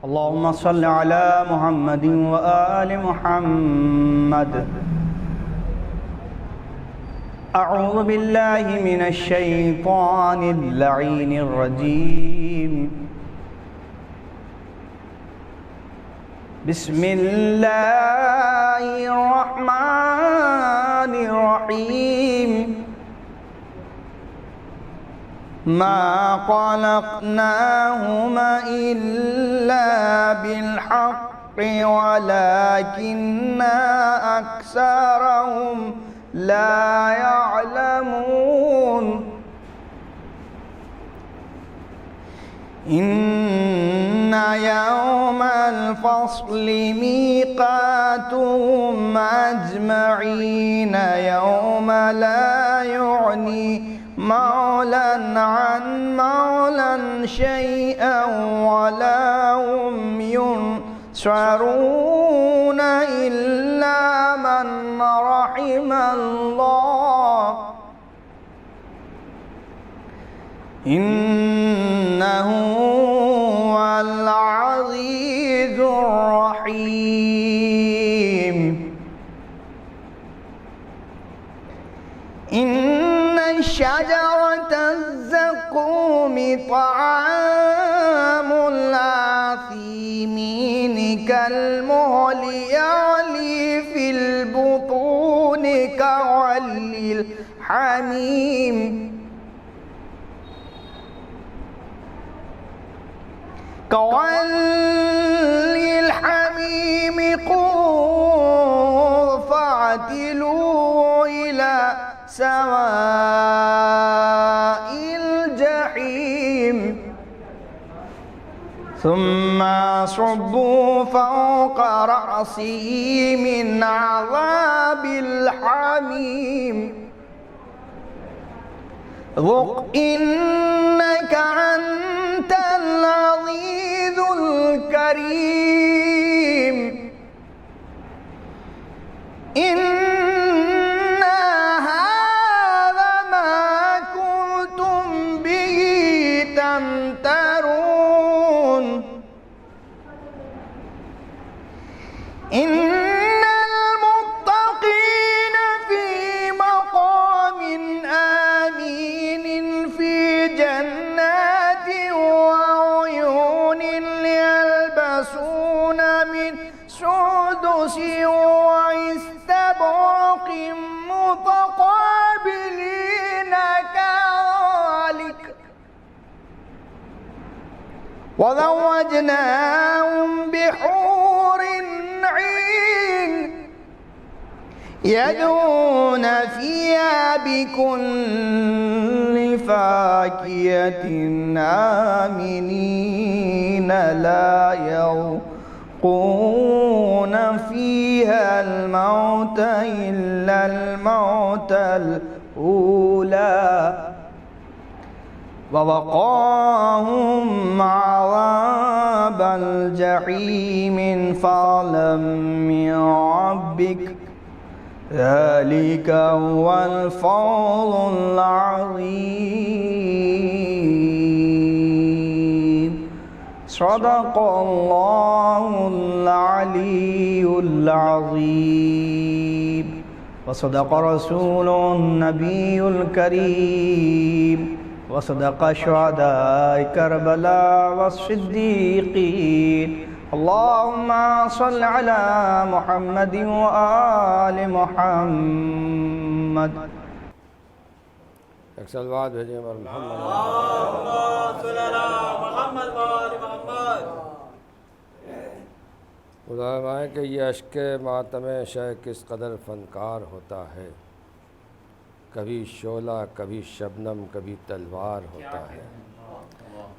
اللهم صل على محمد وآل محمد. أعوذ بالله من الشيطان اللعين الرجيم. بسم الله الرحمن الرحيم. ما خلقناهما إلا بالحق ولكن أكثرهم لا يعلمون. إن يوم الفصل ميقاتهم أجمعين يوم لا يغني مولا عن مولا شيئا ولا هم ينصرون إلا من رحم الله إنه هو العزيز الرحيم. إن شجرة الزقوم طعام الآثمين كالمهل يغلي في البطون كغلي الحميم. قُلْ فاعتلوا إلى سواء الجحيم ثم صبوا فوق رأسه من عذاب الحميم ذق إنك أنت العزيز الكريم. إن هذا ما كنتم به تمترون. إن المتقين في مقام آمين في جنات وعيون يلبسون من سندس واستبرق متقابلين كذلك وزوجناهم بحور عين يدعون فيها بكل فاكهة آمنين لا يذوقون فيها الموت إلا الموت الأولى ووقاهم عذاب الجحيم فضلا من ربك ذلك هو الفوز العظيم. صدق الله العلي العظيم وصدق رسول النبي الكريم وصدق شهداء كربلاء والصديقين. اللهم صل على محمد وآل محمد. ایک سلوات بھیجیں پر محمد. اللهم صل على محمد وآل محمد. خدا مائے کہ یہ اشک ماتم شہ کس قدر فنکار ہوتا ہے. کبھی شعلہ کبھی شبنم کبھی تلوار ہوتا ہے.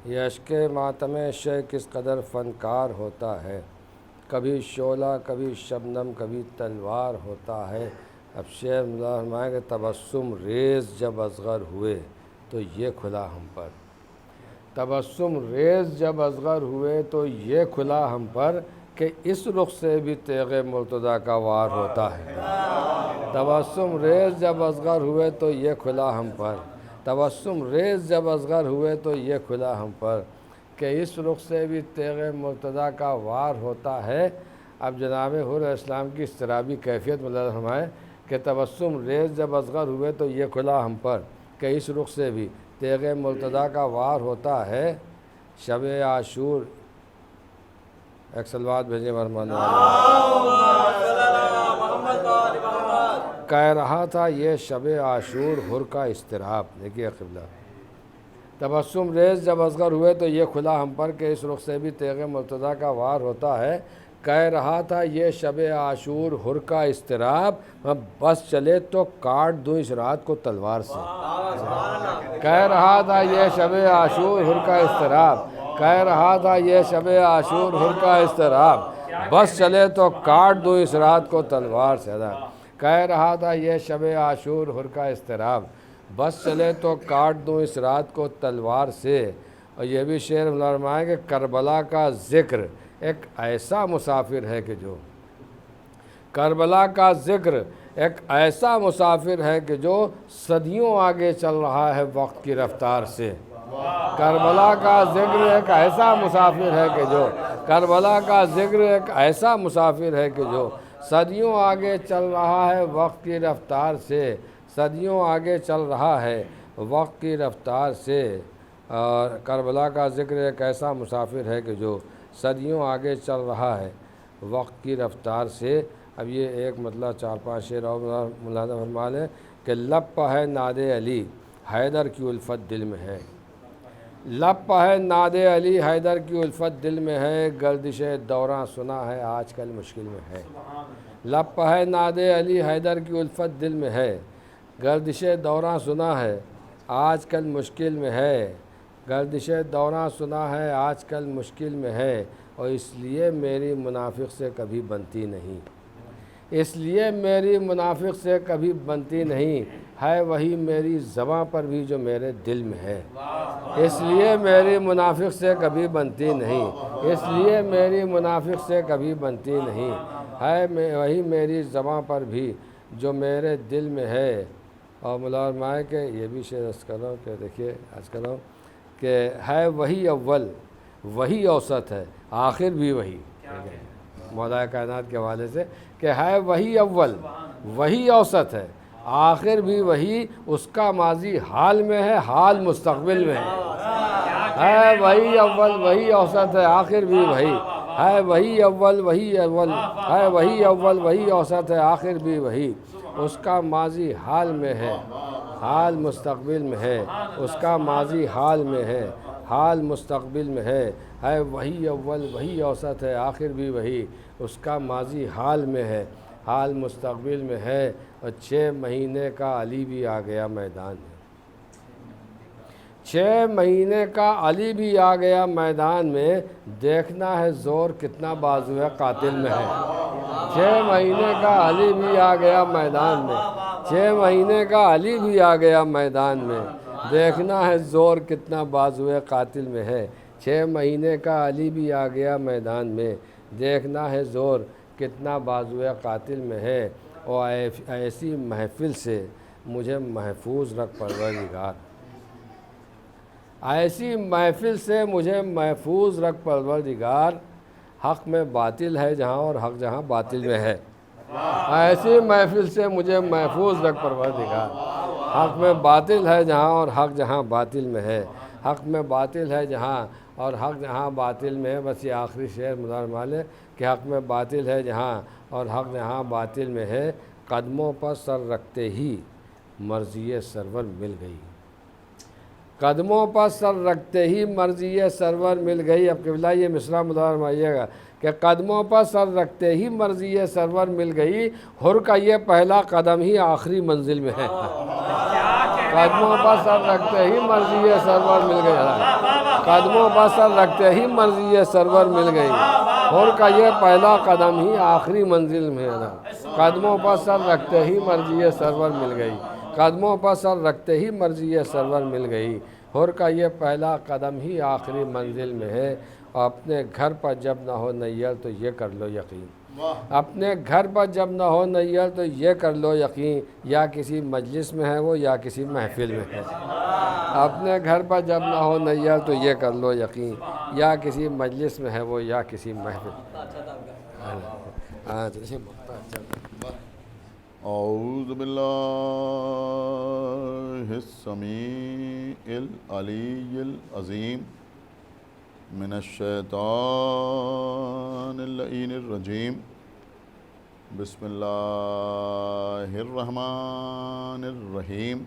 یہ اشک ماتم شہ کس قدر فنکار ہوتا ہے. کبھی شعلہ کبھی شبنم کبھی تلوار ہوتا ہے. اب شعر فرمائیں کہ تبسم ریز جب اصغر ہوئے تو یہ کھلا ہم پر. تبسم ریز جب اصغر ہوئے تو یہ کھلا ہم پر کہ اس رخ سے بھی تیغ مرتضیٰ کا وار ہوتا ہے. تبسم ریز جب اصغر ہوئے تو یہ کھلا ہم پر. تبسم ریز جب اصغر ہوئے تو یہ کھلا ہم پر کہ اس رخ سے بھی تیغ مرتضیٰ کا وار ہوتا ہے۔ اب جناب حر علیہ السلام کی اضطرابی کیفیت ملاحظہ فرمائے کہ تبسم ریز جب اصغر ہوئے تو یہ کھلا ہم پر کہ اس رخ سے بھی تیغ مرتضیٰ کا وار ہوتا ہے۔ شب عاشور ایک صلوات بھیجیں مرمان کہہ رہا تھا یہ شب عاشور حر کا اضطراب۔ دیکھیے قبلہ، تبسم ریز جب اصغر ہوئے تو یہ کھلا ہم پر کہ اس رخ سے بھی تیغ مرتضیٰ کا وار ہوتا ہے۔ کہہ رہا تھا یہ شب عاشور حر کا اضطراب، میں بس چلے تو کاٹ دوں اس رات کو تلوار سے۔ کہہ رہا تھا یہ شب عاشور حر کا اضطراب، کہہ رہا تھا یہ شب عاشور حر کا اضطراب، بس چلے تو کاٹ دوں اس رات کو تلوار سے۔ کہہ رہا تھا یہ شب عاشور حر کا اضطراب، بس چلے تو کاٹ دوں اس رات کو تلوار سے۔ اور یہ بھی شعر فرمائیں کہ کربلا کا ذکر ایک ایسا مسافر ہے کہ جو کربلا کا ذکر ایک ایسا مسافر ہے کہ جو صدیوں آگے چل رہا ہے وقت کی رفتار سے۔ کربلا کا ذکر ایک ایسا مسافر ہے کہ جو کربلا کا ذکر ایک ایسا مسافر ہے کہ جو صدیوں آگے چل رہا ہے وقت کی رفتار سے، صدیوں آگے چل رہا ہے وقت کی رفتار سے۔ اور کربلا کا ذکر ایک ایسا مسافر ہے کہ جو صدیوں آگے چل رہا ہے وقت کی رفتار سے۔ اب یہ ایک مطلب 4-5 شعر اور ملاحظہ فرما لیں کہ لب پہ ہے ناد علی حیدر کی الفت دل میں ہے، لب پہ ہے ناد علی حیدر کی الفت دل میں ہے، گردش دوراں سنا ہے آج کل مشکل میں ہے۔ لب پہ ہے ناد علی حیدر کی الفت دل میں ہے، گردش دوراں سنا ہے آج کل مشکل میں ہے، گردش دوراں سنا ہے آج کل مشکل میں ہے، اور اس لیے میری منافق سے کبھی بنتی نہیں، اس لیے میری منافق سے کبھی بنتی نہیں، ہے وہی میری زباں پر بھی جو میرے دل میں ہے، اس لیے میری منافق سے کبھی بنتی نہیں، اس لیے میری منافق سے کبھی بنتی نہیں، ہے وہی میری زباں پر بھی جو میرے دل میں ہے۔ اور مولا فرمائے کہ یہ بھی شعر عرض کر رہا ہوں کہ دیکھیے عرض کر رہا ہوں کہ ہے وہی اول وہی اوسط ہے آخر بھی وہی، مولا کائنات کے حوالے سے کہ ہے وہی اول وہی اوسط ہے آخر بھی وہی، اس کا ماضی حال میں ہے حال مستقبل میں ہے وہی اول وہی اوسط ہے آخر بھی وہی، ہے وہی اول وہی اول ہے وہی اول وہی اوسط ہے آخر بھی وہی، اس کا ماضی حال میں ہے حال مستقبل میں ہے، اس کا ماضی حال میں ہے حال مستقبل میں ہے وہی اول وہی اوسط ہے آخر بھی وہی، اس کا ماضی حال میں ہے حال مستقبل میں ہے۔ اور 6 مہینے کا علی بھی آ گیا میدان میں، 6 مہینے کا علی بھی آ گیا میدان میں، دیکھنا ہے زور کتنا بازو ہے قاتل میں ہے۔ 6 مہینے کا علی بھی آ گیا میدان میں، 6 مہینے کا علی بھی آ گیا میدان میں، دیکھنا ہے زور کتنا بازو قاتل میں ہے۔ 6 مہینے کا علی بھی آ گیا میدان میں، دیکھنا ہے زور کتنا بازو قاتل میں ہے، اور ایسی محفل سے مجھے محفوظ رکھ پروردگار، ایسی محفل سے مجھے محفوظ رکھ پروردگار، حق میں باطل ہے جہاں اور حق جہاں باطل میں ہے، ایسی محفل سے مجھے محفوظ رکھ پروردگار، حق میں باطل ہے جہاں اور حق جہاں باطل میں ہے، حق میں باطل ہے جہاں اور حق جہاں باطل میں ہے۔ بس یہ آخری شعر مدار مالے کہ حق میں باطل ہے جہاں اور حق جہاں باطل میں ہے، قدموں پر سر رکھتے ہی مرضی سرور مل گئی، قدموں پر سر رکھتے ہی مرضی سرور مل گئی۔ اب قبلہ یہ مصرع مدار مائیے گا کہ قدموں پر سر رکھتے ہی مرضی سرور مل گئی، حر کا یہ پہلا قدم ہی آخری منزل میں ہے، قدموں پر سر رکھتے ہی مرضی سرور مل گئی، قدموں پر سر رکھتے ہی مرضی سرور مل گئی، حر کا یہ پہلا قدم ہی آخری منزل میں ہے، قدموں پر سر رکھتے ہی مرضی سرور مل گئی، قدموں پر سر رکھتے ہی مرضی سرور مل گئی، حر کا یہ پہلا قدم ہی آخری منزل میں ہے۔ اور اپنے گھر پر جب نہ ہو نیر تو یہ کر لو یقین، اپنے گھر پر جب نہ ہو نیر تو یہ کر لو یقین، یا کسی مجلس میں ہے وہ یا کسی محفل میں ہے، اپنے گھر پر جب نہ ہو نیر تو یہ کر لو یقین، یا کسی مجلس میں ہے وہ یا کسی محفل. اعوذ باللہ السمیع العلی العظیم من الشیطان اللعین الرجیم. بسم اللہ الرحمن الرحیم.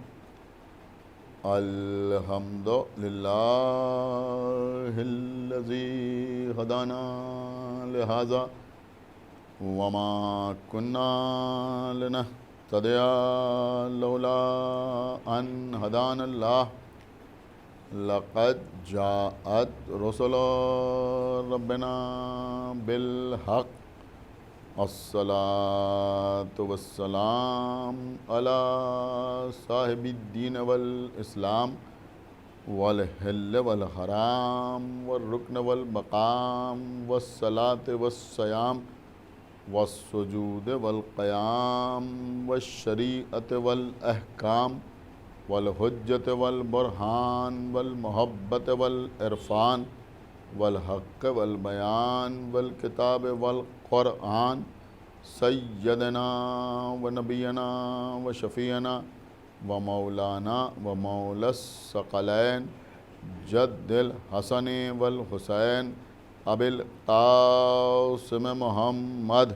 الحمد للہ الذی ہدانا لہذا وما كنا لنهتدي لولا ان هدانا الله لقد جاءت رسل ربنا بالحق الصلاة والسلام على صاحب الدين والإسلام والحل والحرام والركن والمقام والصلاة والصيام والسجود والقيام والشريعة والأحكام والحجة والبرهان والمحبة والعرفان والحق والبيان والكتاب والقرآن سيدنا ونبينا وشفيعنا ومولانا ومولى الثقلين جد الحسن والحسين ابی القاسم محمد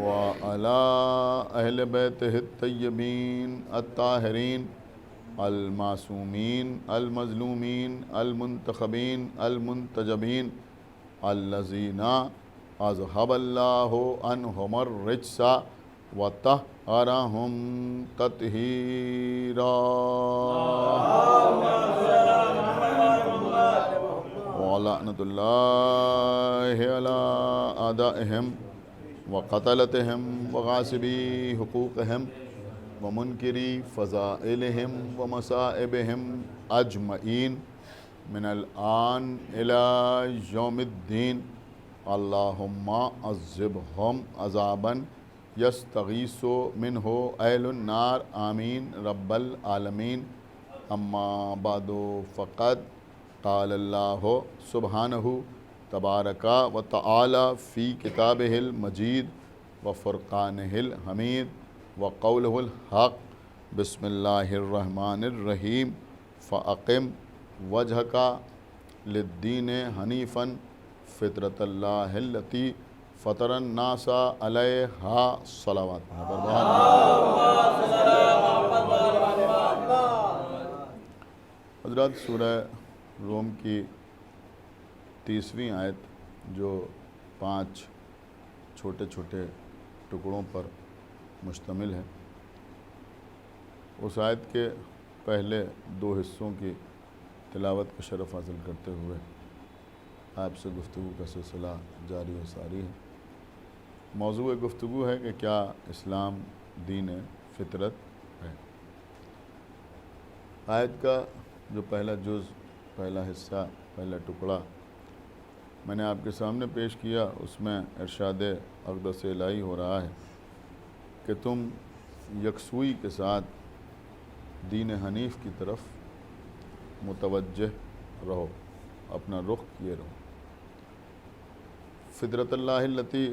وعلى اہل بیتہ الطیبین الطاہرین المعصومین المظلومین المنتخبین المنتجبین الذین اذهب اللہ عنہم الرجس وطہرہم تطہیرا. وَلَعْنَةُ اللَّهِ عَلَىٰ أَعْدَائِهِمْ وَقَتَلَتِهِمْ وَغَاصِبِي حُقُوقِهِمْ وَمُنْكِرِي فَضَائِلِهِمْ وَمَصَائِبِهِمْ أَجْمَعِينَ مِنَ الْآنِ إِلَىٰ يَوْمِ الدِّينِ. اللهم عذبهم عذابا يستغيث منه أهل النار آمين رب العالمين. اما بعد فقد قال اللہ سبحانہ تبارک و تعالی فی کتابہ المجید و فرقانہ الحمید و قولہ الحق. بسم اللہ الرحمن الرحیم. فاقم وجہک للدین حنیفا فطرۃ اللہ التی فطر الناس علیہا. صلوات. حضرات، سورہ روم کی 30ویں آیت جو 5 چھوٹے چھوٹے ٹکڑوں پر مشتمل ہے، اس آیت کے پہلے 2 حصوں کی تلاوت کا شرف حاصل کرتے ہوئے آپ سے گفتگو کا سلسلہ جاری و ساری ہے. موضوع گفتگو ہے کہ کیا اسلام دین فطرت ہے. آیت کا جو پہلا جز، پہلا حصہ، پہلا ٹکڑا میں نے آپ کے سامنے پیش کیا، اس میں ارشاد اقدس الہی ہو رہا ہے کہ تم یکسوئی کے ساتھ دین حنیف کی طرف متوجہ رہو، اپنا رخ کیے رہو. فطرت اللہ التی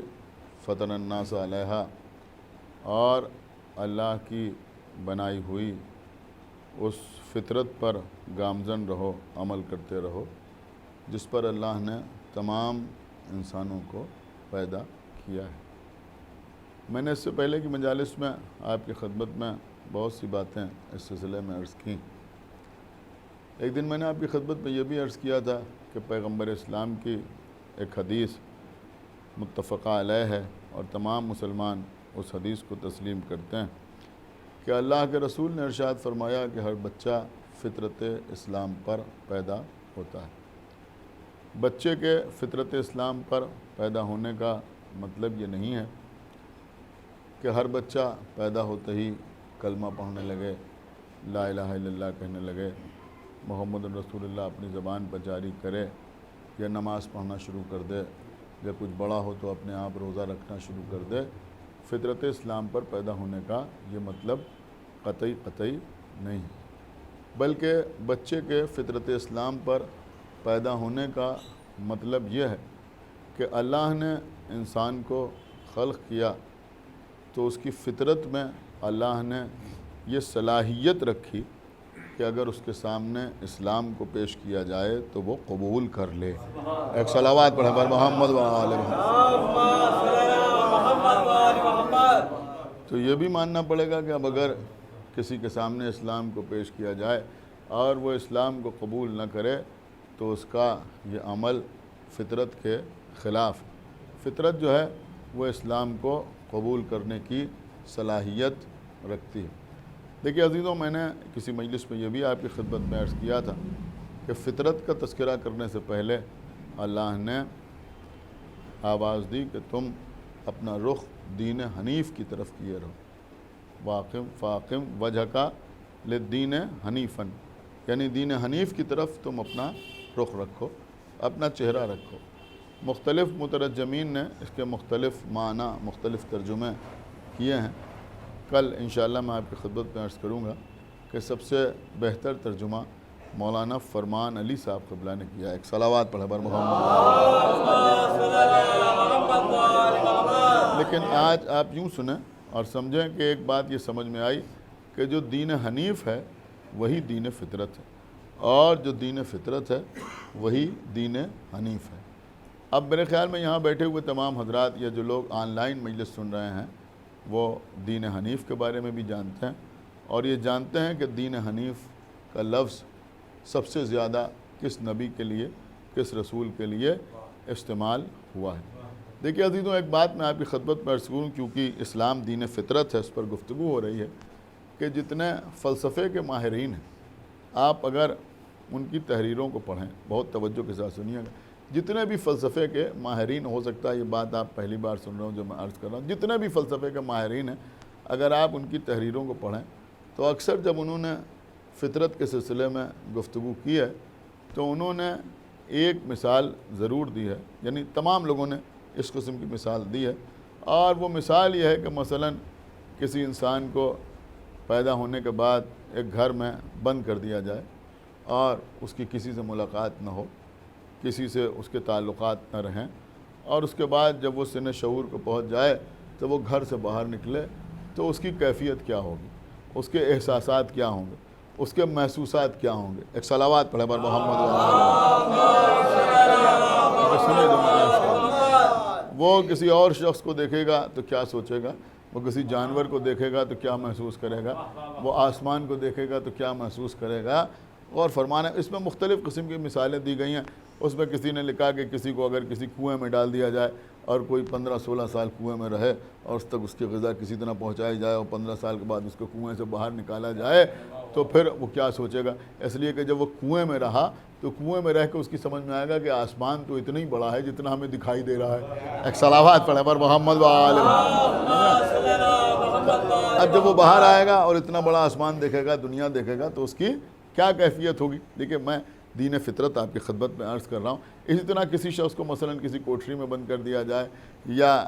فطر الناس علیہا، اور اللہ کی بنائی ہوئی اس فطرت پر گامزن رہو، عمل کرتے رہو جس پر اللہ نے تمام انسانوں کو پیدا کیا ہے. میں نے اس سے پہلے کی مجالس میں آپ کی خدمت میں بہت سی باتیں اس سلسلے میں عرض کیں. ایک دن میں نے آپ کی خدمت میں یہ بھی عرض کیا تھا کہ پیغمبر اسلام کی ایک حدیث متفقہ علیہ ہے اور تمام مسلمان اس حدیث کو تسلیم کرتے ہیں کہ اللہ کے رسول نے ارشاد فرمایا کہ ہر بچہ فطرت اسلام پر پیدا ہوتا ہے. بچے کے فطرت اسلام پر پیدا ہونے کا مطلب یہ نہیں ہے کہ ہر بچہ پیدا ہوتے ہی کلمہ پڑھنے لگے، لا الہ الا اللہ کہنے لگے، محمد رسول اللہ اپنی زبان پر جاری کرے، یا نماز پڑھنا شروع کر دے، یا کچھ بڑا ہو تو اپنے آپ روزہ رکھنا شروع کر دے. فطرت اسلام پر پیدا ہونے کا یہ مطلب قطعی نہیں ہے. بلکہ بچے کے فطرت اسلام پر پیدا ہونے کا مطلب یہ ہے کہ اللہ نے انسان کو خلق کیا تو اس کی فطرت میں اللہ نے یہ صلاحیت رکھی کہ اگر اس کے سامنے اسلام کو پیش کیا جائے تو وہ قبول کر لے۔ ایک صلوات پڑھیں پر محمد و آل محمد۔ تو یہ بھی ماننا پڑے گا کہ اب اگر کسی کے سامنے اسلام کو پیش کیا جائے اور وہ اسلام کو قبول نہ کرے تو اس کا یہ عمل فطرت کے خلاف۔ فطرت جو ہے وہ اسلام کو قبول کرنے کی صلاحیت رکھتی ہے۔ دیکھیے عزیزوں، میں نے کسی مجلس میں یہ بھی آپ کی خدمت میں عرض کیا تھا کہ فطرت کا تذکرہ کرنے سے پہلے اللہ نے آواز دی کہ تم اپنا رخ دین حنیف کی طرف کیے رہو، فاقم وجہ کا للدین حنیفاً، یعنی دین حنیف کی طرف تم اپنا رخ رکھو، اپنا چہرہ رکھو۔ مختلف مترجمین نے اس کے مختلف معنی، مختلف ترجمے کیے ہیں۔ کل انشاءاللہ میں آپ کی خدمت میں عرض کروں گا کہ سب سے بہتر ترجمہ مولانا فرمان علی صاحب قبلہ نے کیا۔ ایک صلوات پڑھے بر محمد۔ لیکن آج آپ یوں سنیں اور سمجھیں کہ ایک بات یہ سمجھ میں آئی کہ جو دین حنیف ہے وہی دین فطرت ہے، اور جو دین فطرت ہے وہی دین حنیف ہے۔ اب میرے خیال میں یہاں بیٹھے ہوئے تمام حضرات یا جو لوگ آن لائن مجلس سن رہے ہیں وہ دین حنیف کے بارے میں بھی جانتے ہیں، اور یہ جانتے ہیں کہ دین حنیف کا لفظ سب سے زیادہ کس نبی کے لیے، کس رسول کے لیے استعمال ہوا ہے۔ دیکھیے عزیزوں، ایک بات میں آپ کی خدمت میں عرض کروں، کیونکہ اسلام دین فطرت ہے، اس پر گفتگو ہو رہی ہے کہ جتنے فلسفے کے ماہرین ہیں، آپ اگر ان کی تحریروں کو پڑھیں، بہت توجہ کے ساتھ سنیے گا، جتنے بھی فلسفے کے ماہرین، ہو سکتا ہے یہ بات آپ پہلی بار سن رہے ہوں جو میں عرض کر رہا ہوں، جتنے بھی فلسفے کے ماہرین ہیں اگر آپ ان کی تحریروں کو پڑھیں تو اکثر جب انہوں نے فطرت کے سلسلے میں گفتگو کی ہے تو انہوں نے ایک مثال ضرور دی ہے، یعنی تمام لوگوں نے اس قسم کی مثال دی ہے، اور وہ مثال یہ ہے کہ مثلا کسی انسان کو پیدا ہونے کے بعد ایک گھر میں بند کر دیا جائے اور اس کی کسی سے ملاقات نہ ہو، کسی سے اس کے تعلقات نہ رہیں، اور اس کے بعد جب وہ سن شعور کو پہنچ جائے تو وہ گھر سے باہر نکلے تو اس کی کیفیت کیا ہوگی، اس کے احساسات کیا ہوں گے، اس کے محسوسات کیا ہوں گے۔ ایک صلوات پڑھے بر محمد۔ وہ کسی اور شخص کو دیکھے گا تو کیا سوچے گا، وہ کسی جانور کو دیکھے گا تو کیا محسوس کرے گا، وہ آسمان کو دیکھے گا تو کیا محسوس کرے گا۔ اور فرمانا اس میں مختلف قسم کی مثالیں دی گئی ہیں۔ اس میں کسی نے لکھا کہ کسی کو اگر کسی کنویں میں ڈال دیا جائے اور کوئی 15-16 سال کنویں میں رہے اور اس تک اس کی غذا کسی طرح پہنچائی جائے اور 15 سال کے بعد اس کو کنویں سے باہر نکالا جائے تو پھر وہ کیا سوچے گا، اس لیے کہ جب وہ کنویں میں رہا تو کنویں میں رہ کے اس کی سمجھ میں آئے گا کہ آسمان تو اتنا ہی بڑا ہے جتنا ہمیں دکھائی دے رہا ہے۔ ایک صلوات پڑھے پر محمد و آل محمد۔ اب جب وہ باہر آئے گا اور اتنا بڑا آسمان دیکھے گا، دنیا دیکھے گا، تو اس کی کیا کیفیت ہوگی۔ دیکھیں میں دین فطرت آپ کی خدمت میں عرض کر رہا ہوں۔ اسی طرح کسی شخص کو مثلا کسی کوٹری میں بند کر دیا جائے، یا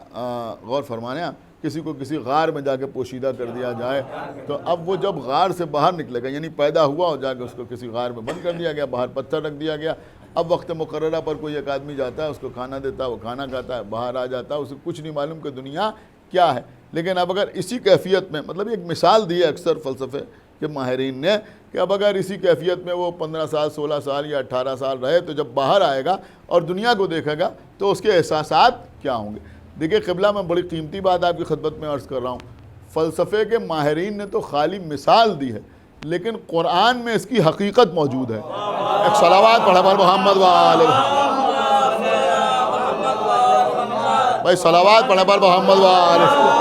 غور فرمانے آپ کسی کو کسی غار میں جا کے پوشیدہ کر دیا جائے، تو اب وہ جب غار سے باہر نکلے گا، یعنی پیدا ہوا اور جا کے اس کو کسی غار میں بند کر دیا گیا، باہر پتھر رکھ دیا گیا، اب وقت مقررہ پر کوئی ایک آدمی جاتا ہے، اس کو کھانا دیتا ہے، وہ کھانا کھاتا ہے، باہر آ جاتا ہے، اسے کچھ نہیں معلوم کہ دنیا کیا ہے۔ لیکن اب اگر اسی کیفیت میں، مطلب ایک مثال دی ہے اکثر فلسفے کے ماہرین نے کہ اب اگر اسی کیفیت میں وہ 15 سال 16 سال یا 18 سال رہے تو جب باہر آئے گا اور دنیا کو دیکھے گا تو اس کے احساسات کیا ہوں گے۔ دیکھیں قبلہ، میں بڑی قیمتی بات آپ کی خدمت میں عرض کر رہا ہوں، فلسفے کے ماہرین نے تو خالی مثال دی ہے لیکن قرآن میں اس کی حقیقت موجود ہے۔ ایک صلوات پڑھا پر محمد و آل محمد۔ بھائی صلوات پڑھا پر محمد و آل محمد۔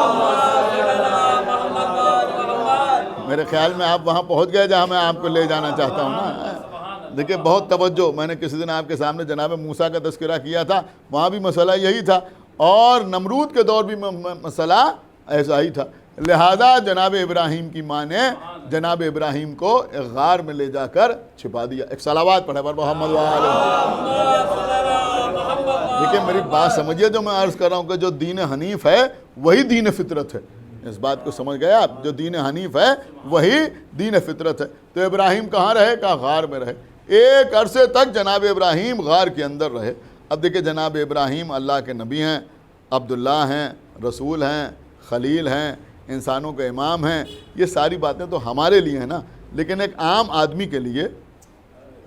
میرے خیال میں آپ وہاں پہنچ گئے جہاں میں آپ کو لے جانا چاہتا ہوں نا۔ دیکھیں بہت توجہ، میں نے کسی دن آپ کے سامنے جناب موسیٰ کا تذکرہ کیا تھا، وہاں بھی مسئلہ یہی تھا، اور نمرود کے دور بھی مسئلہ ایسا ہی تھا۔ لہذا جناب ابراہیم کی ماں نے جناب ابراہیم کو ایک غار میں لے جا کر چھپا دیا۔ ایک صلوات پڑھے پر محمد و آل محمد۔ دیکھیں میری بات سمجھیے، جو میں عرض کر رہا ہوں کہ جو دین حنیف ہے وہی دین فطرت ہے، اس بات کو سمجھ گئے آپ؟ جو دین حنیف ہے وہی دین فطرت ہے۔ تو ابراہیم کہاں رہے؟ کہا غار میں رہے، ایک عرصے تک جناب ابراہیم غار کے اندر رہے۔ اب دیکھیں جناب ابراہیم اللہ کے نبی ہیں، عبداللہ ہیں، رسول ہیں، خلیل ہیں، انسانوں کے امام ہیں، یہ ساری باتیں تو ہمارے لیے ہیں نا، لیکن ایک عام آدمی کے لیے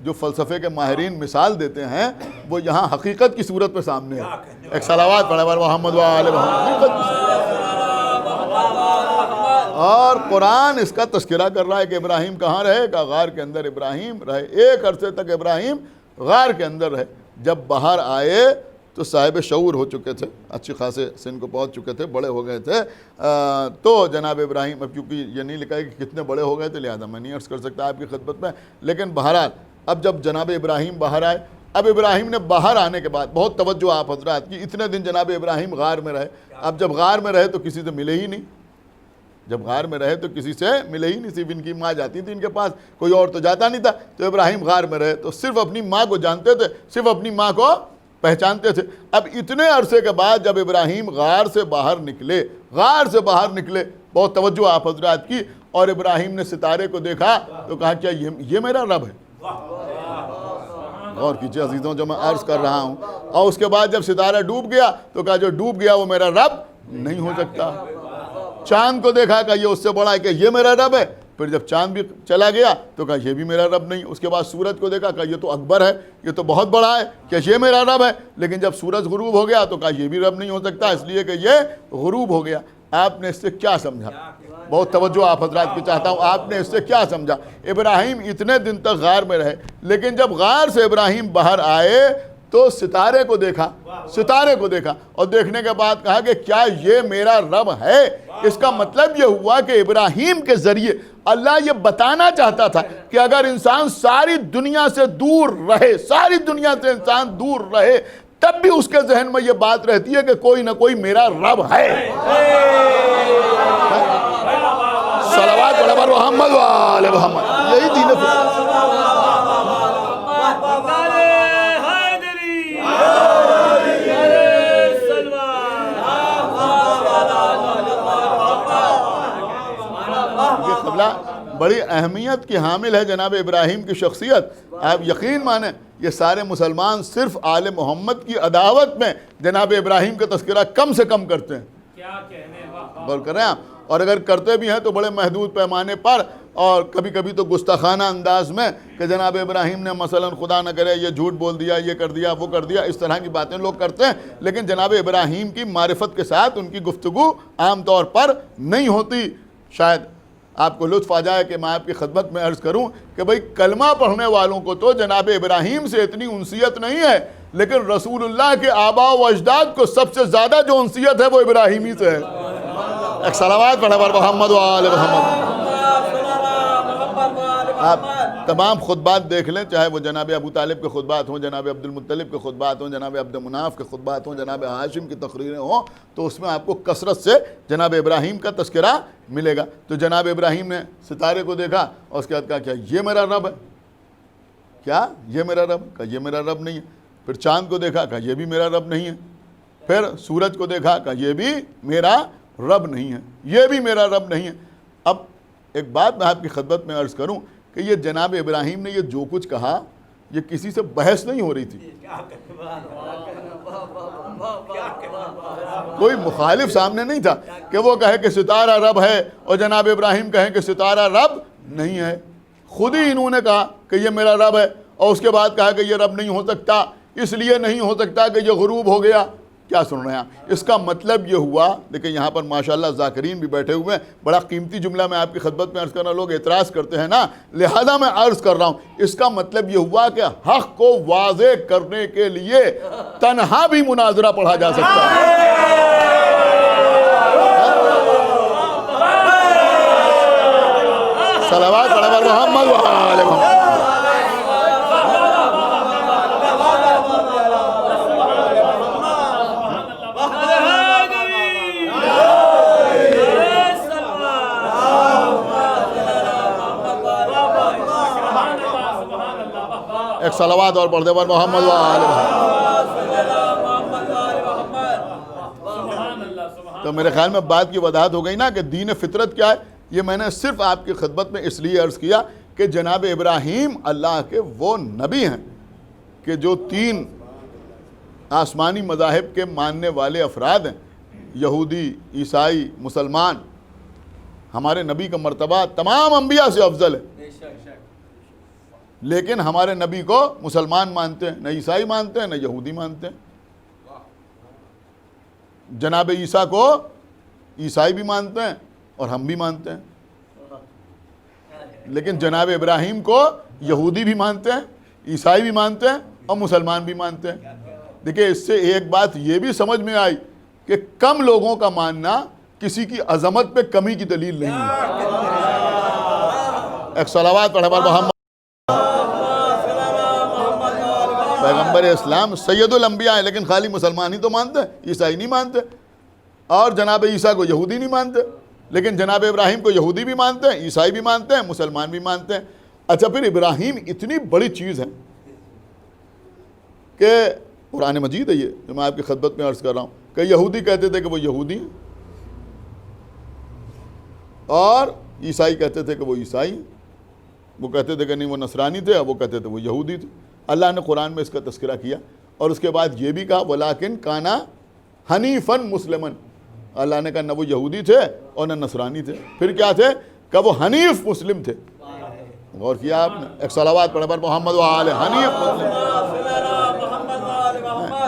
جو فلسفے کے ماہرین مثال دیتے ہیں وہ یہاں حقیقت کی صورت میں سامنے ہے۔ ایک صلوات پڑھے بر محمد و آل محمد۔ اور قرآن اس کا تذکرہ کر رہا ہے کہ ابراہیم کہاں رہے؟ کہ غار کے اندر ابراہیم رہے، ایک عرصے تک ابراہیم غار کے اندر رہے۔ جب باہر آئے تو صاحب شعور ہو چکے تھے، اچھی خاصے سن کو پہنچ چکے تھے، بڑے ہو گئے تھے۔ تو جناب ابراہیم، اب کیونکہ یہ نہیں لکھا ہے کہ کتنے بڑے ہو گئے تھے لہذا میں نہیں عرض کر سکتا آپ کی خدمت میں، لیکن بہرحال اب جب جناب ابراہیم باہر آئے، اب ابراہیم نے باہر آنے کے بعد بہت توجہ آپ حضرات کی، اتنے دن جناب ابراہیم غار میں رہے۔ اب جب غار میں رہے تو کسی سے ملے ہی نہیں، جب غار میں رہے تو کسی سے ملے ہی نہیں، صرف ان کی ماں جاتی تھی ان کے پاس، کوئی اور تو جاتا نہیں تھا۔ تو ابراہیم غار میں رہے تو صرف اپنی ماں کو جانتے تھے، صرف اپنی ماں کو پہچانتے تھے۔ اب اتنے عرصے کے بعد جب ابراہیم غار سے باہر نکلے، بہت توجہ آپ حضرات کی، اور ابراہیم نے ستارے کو دیکھا تو کہا کیا یہ میرا رب ہے؟ غور کیجئے عزیزوں جو میں عرض کر رہا ہوں۔ اور اس کے بعد جب ستارہ ڈوب گیا تو کہا جو ڈوب گیا وہ میرا رب نہیں ہو سکتا۔ چاند کو دیکھا کہ یہ اس سے بڑا ہے، کہ یہ میرا رب ہے۔ پھر جب چاند بھی چلا گیا تو کہا یہ بھی میرا رب نہیں۔ اس کے بعد سورج کو دیکھا کہ یہ تو اکبر ہے، یہ تو بہت بڑا ہے، کہ یہ میرا رب ہے۔ لیکن جب سورج غروب ہو گیا تو کہا یہ بھی رب نہیں ہو سکتا، اس لیے کہ یہ غروب ہو گیا۔ آپ نے اس سے کیا سمجھا؟ بہت توجہ آپ حضرات کی چاہتا ہوں، آپ نے اس سے کیا سمجھا؟ ابراہیم اتنے دن تک غار میں رہے، لیکن جب غار سے ابراہیم باہر آئے تو ستارے کو دیکھا اور دیکھنے کے بعد کہا کہ کیا یہ میرا رب ہے؟ اس کا مطلب یہ ہوا کہ ابراہیم کے ذریعے اللہ یہ بتانا چاہتا تھا کہ اگر انسان ساری دنیا سے دور رہے، ساری دنیا سے انسان دور رہے، تب بھی اس کے ذہن میں یہ بات رہتی ہے کہ کوئی نہ کوئی میرا رب ہے۔ صلوات علی محمد و آل محمد، یہی دین فطرت۔ بڑی اہمیت کی حامل ہے جناب ابراہیم کی شخصیت۔ آپ یقین مانیں یہ سارے مسلمان صرف آل محمد کی عداوت میں جناب ابراہیم کا تذکرہ کم سے کم کرتے ہیں، غور کر رہے ہیں آپ، اور اگر کرتے بھی ہیں تو بڑے محدود پیمانے پر، اور کبھی کبھی تو گستاخانہ انداز میں کہ جناب ابراہیم نے مثلا خدا نہ کرے یہ جھوٹ بول دیا، یہ کر دیا، وہ کر دیا، اس طرح کی باتیں لوگ کرتے ہیں، لیکن جناب ابراہیم کی معرفت کے ساتھ ان کی گفتگو عام طور پر نہیں ہوتی۔ شاید آپ کو لطف آ جائے کہ میں آپ کی خدمت میں عرض کروں کہ بھئی کلمہ پڑھنے والوں کو تو جناب ابراہیم سے اتنی انسیت نہیں ہے، لیکن رسول اللہ کے آباء و اجداد کو سب سے زیادہ جو انسیت ہے وہ ابراہیمی سے ہے۔ ایک صلوات پڑھے بر محمد و آل محمد۔ آپ تمام خطبات دیکھ لیں، چاہے وہ جناب ابو طالب کے خطبات ہوں، جناب عبد المطلب کے خطبات ہوں، جناب عبد مناف کے خطبات ہوں، جناب ہاشم کی تقریریں ہوں، تو اس میں آپ کو کثرت سے جناب ابراہیم کا تذکرہ ملے گا۔ تو جناب ابراہیم نے ستارے کو دیکھا اور اس کے بعد کہا کیا یہ میرا رب ہے؟ کیا یہ میرا رب؟ کہا یہ میرا رب نہیں ہے۔ پھر چاند کو دیکھا، کہا یہ بھی میرا رب نہیں ہے۔ پھر سورج کو دیکھا، کہا یہ بھی میرا رب نہیں ہے، یہ بھی میرا رب نہیں ہے۔ اب ایک بات میں آپ کی خدمت میں عرض کروں کہ یہ جناب ابراہیم نے یہ جو کچھ کہا یہ کسی سے بحث نہیں ہو رہی تھی، کوئی مخالف سامنے نہیں تھا کہ وہ کہے کہ ستارہ رب ہے اور جناب ابراہیم کہیں کہ ستارہ رب نہیں ہے۔ خود ہی انہوں نے کہا کہ یہ میرا رب ہے، اور اس کے بعد کہا کہ یہ رب نہیں ہو سکتا، اس لیے نہیں ہو سکتا کہ یہ غروب ہو گیا۔ کیا سن رہے ہیں آپ؟ اس کا مطلب یہ ہوا، لیکن یہاں پر ماشاءاللہ ذاکرین بھی بیٹھے ہوئے ہیں، بڑا قیمتی جملہ میں آپ کی خدمت میں عرض کرنا، لوگ اعتراض کرتے ہیں نا، لہذا میں عرض کر رہا ہوں۔ اس کا مطلب یہ ہوا کہ حق کو واضح کرنے کے لیے تنہا بھی مناظرہ پڑھا جا سکتا ہے۔ صلوات علی محمد و آل محمد۔ ایک صلوات اور پڑھ دے بر محمد و آل محمد۔ تو میرے خیال میں بات کی وضاحت ہو گئی نا کہ دین فطرت کیا ہے. یہ میں نے صرف آپ کی خدمت میں اس لیے عرض کیا کہ جناب ابراہیم اللہ کے وہ نبی ہیں کہ جو 3 آسمانی مذاہب کے ماننے والے افراد ہیں, یہودی, عیسائی, مسلمان. ہمارے نبی کا مرتبہ تمام انبیاء سے افضل ہے, لیکن ہمارے نبی کو مسلمان مانتے ہیں, نہ عیسائی مانتے ہیں, نہ یہودی مانتے ہیں. جناب عیسیٰ کو عیسائی بھی مانتے ہیں اور ہم بھی مانتے ہیں, لیکن جناب ابراہیم کو یہودی بھی مانتے ہیں, عیسائی بھی مانتے ہیں اور مسلمان بھی مانتے ہیں. دیکھیں اس سے ایک بات یہ بھی سمجھ میں آئی کہ کم لوگوں کا ماننا کسی کی عظمت پہ کمی کی دلیل نہیں ہے. ایک صلوات پڑھے پر محمد پیغمبر اسلام سید الانبیاء ہیں, لیکن خالی مسلمان ہی تو مانتے ہیں, عیسائی نہیں مانتے. اور جناب عیسیٰ کو یہودی نہیں مانتے, لیکن جناب ابراہیم کو یہودی بھی مانتے ہیں, عیسائی بھی مانتے ہیں, مسلمان بھی مانتے ہیں. اچھا پھر ابراہیم اتنی بڑی چیز ہے کہ قرآن مجید ہے یہ جو میں آپ کی خدمت میں عرض کر رہا ہوں کہ یہودی کہتے تھے کہ وہ یہودی ہیں اور عیسائی کہتے تھے کہ وہ عیسائی ہیں. وہ کہتے تھے کہ نہیں وہ نصرانی تھے, اور وہ کہتے تھے وہ یہودی تھے. اللہ نے قرآن میں اس کا تذکرہ کیا اور اس کے بعد یہ بھی کہا وَلَٰكِن كَانَ حَنِيفًا مُسْلِمًا. اللہ نے کہا نہ وہ یہودی تھے اور نہ نصرانی تھے, پھر کیا تھے کہ وہ حنیف مسلم تھے. غور کیا آپ نے؟ ایک صلوات پڑھے پر محمد و آل حنیف مسلم.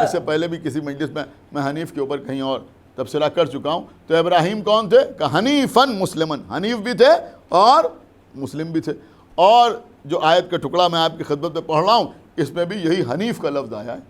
اس سے پہلے بھی کسی مجلس میں حنیف کے اوپر کہیں اور تبصرہ کر چکا ہوں. تو ابراہیم کون تھے کہ حنیفاً مسلمن, حنیف بھی تھے اور مسلم بھی تھے. اور جو آیت کا ٹکڑا میں آپ کی خدمت میں پڑھ رہا ہوں اس میں بھی یہی حنیف کا لفظ آیا ہے,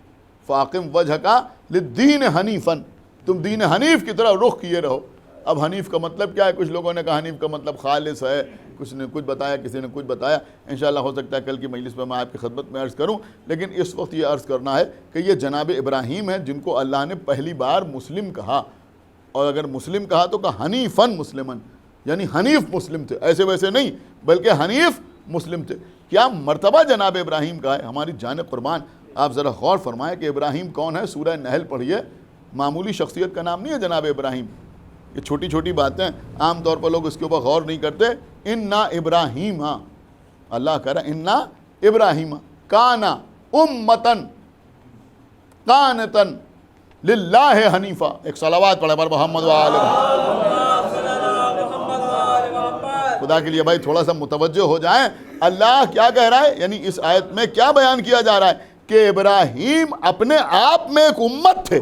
فاقم وجہک للدین حنیفاً, تم دین حنیف کی طرح رخ کیے رہو. اب حنیف کا مطلب کیا ہے؟ کچھ لوگوں نے کہا حنیف کا مطلب خالص ہے, کچھ نے کچھ بتایا, کسی نے کچھ بتایا. انشاءاللہ ہو سکتا ہے کل کی مجلس میں آپ کی خدمت میں عرض کروں, لیکن اس وقت یہ عرض کرنا ہے کہ یہ جناب ابراہیم ہیں جن کو اللہ نے پہلی بار مسلم کہا, اور اگر مسلم کہا تو کہا حنیفاً مسلمن, یعنی حنیف مسلم تھے, ایسے ویسے نہیں بلکہ حنیف مسلم تھے. کیا مرتبہ جناب ابراہیم کا ہے, ہماری جان قربان. آپ ذرا غور فرمائیں کہ ابراہیم کون ہے. سورہ نحل پڑھیے, معمولی شخصیت کا نام نہیں ہے جناب ابراہیم. یہ چھوٹی چھوٹی باتیں عام طور پر لوگ اس کے اوپر غور نہیں کرتے. انا ابراہیم, اللہ کہہ رہا ہے انا ابراہیم کانا امتن قانتن للہ حنیفہ. ایک صلوات پڑھے پر محمد و آل محمد. خدا کے لیے بھائی تھوڑا سا متوجہ ہو جائیں, اللہ کیا کہہ رہا ہے, یعنی اس آیت میں کیا بیان کیا جا رہا ہے کہ ابراہیم اپنے آپ میں ایک امت تھے.